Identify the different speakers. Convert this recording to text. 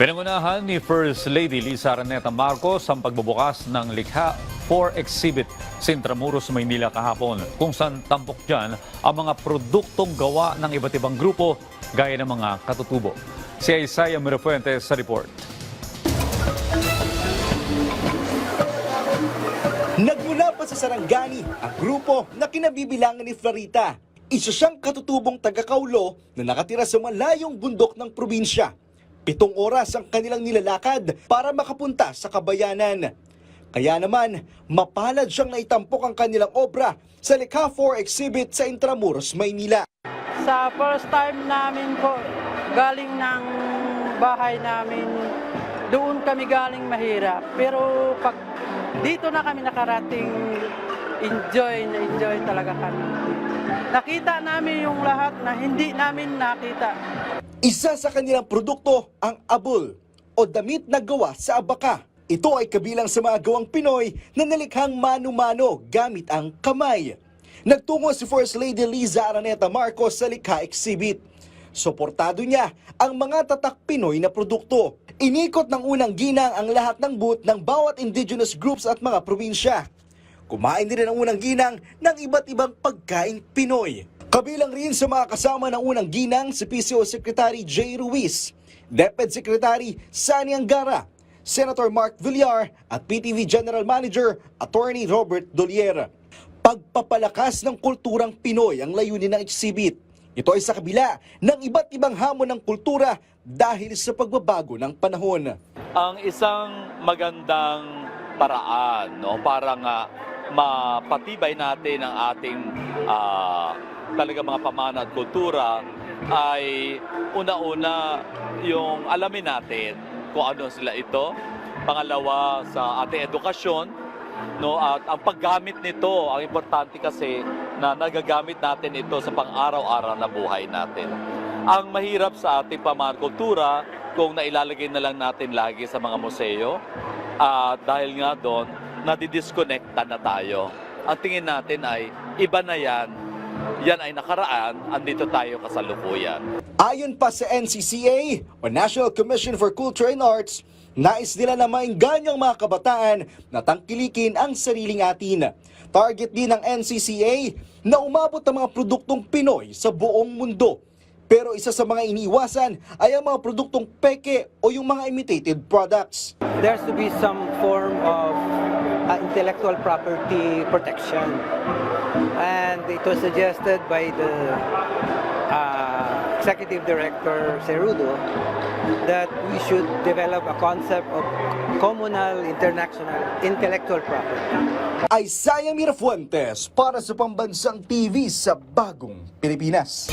Speaker 1: Pinangunahan ni First Lady Liza Araneta Marcos ang pagbubukas ng Likha 4 exhibit sa Intramuros, Maynila kahapon, kung saan tampok dyan ang mga produktong gawa ng iba't ibang grupo gaya ng mga katutubo. Si Isaiah Mirafuentes sa report.
Speaker 2: Nagmula pa sa Sarangani ang grupo na kinabibilangan ni Florita. Isa siyang katutubong taga-Kaulo na nakatira sa malayong bundok ng probinsya. 7 oras ang kanilang nilalakad para makapunta sa kabayanan. Kaya naman, mapalad siyang naitampok ang kanilang obra sa Likha 4 exhibit sa Intramuros, Maynila.
Speaker 3: Sa first time namin po, galing ng bahay namin, doon kami galing mahirap. Pero pag dito na kami nakarating, enjoy talaga kami. Nakita namin yung lahat na hindi namin nakita.
Speaker 2: Isa sa kanilang produkto ang abul o damit na gawa sa abaka. Ito ay kabilang sa mga gawang Pinoy na nalikhang mano-mano gamit ang kamay. Nagtungo si First Lady Liza Araneta Marcos sa Likha exhibit. Suportado niya ang mga tatak Pinoy na produkto. Inikot ng unang ginang ang lahat ng booth ng bawat indigenous groups at mga probinsya. Kumain din ang unang ginang ng iba't ibang pagkain Pinoy. Kabilang rin sa mga kasama ng unang ginang si PCO Secretary J. Ruiz, DepEd Secretary Sani Angara, Senator Mark Villar at PTV General Manager Attorney Robert Dolier. Pagpapalakas ng kulturang Pinoy ang layunin ng exhibit. Ito ay sa kabila ng iba't ibang hamon ng kultura dahil sa pagbabago ng panahon.
Speaker 4: Ang isang magandang paraan, para nga mapatibay natin ang ating talaga mga pamana at kultura ay una-una yung alamin natin kung ano sila ito. Pangalawa, sa ating edukasyon, at ang paggamit nito, ang importante kasi na nagagamit natin ito sa pang-araw-araw na buhay natin. Ang mahirap sa ating pamana at kultura kung nailalagay na lang natin lagi sa mga museo, dahil nga doon, nadidisconnecta na tayo. Ang tingin natin ay iba na yan ay nakaraan, andito tayo kasalukuyan.
Speaker 2: Ayon pa sa NCCA o National Commission for Culture and Arts, nais nila na maengganyo ang mga kabataan na tangkilikin ang sariling atin. Target din ng NCCA na umabot ang mga produktong Pinoy sa buong mundo. Pero isa sa mga iniiwasan ay ang mga produktong peke o yung mga imitated products.
Speaker 5: There has to be some form of intellectual property protection. And it was suggested by the Executive Director Cerudo that we should develop a concept of communal international intellectual property.
Speaker 2: Isaiah Mirafuentes para sa Pambansang TV sa Bagong Pilipinas.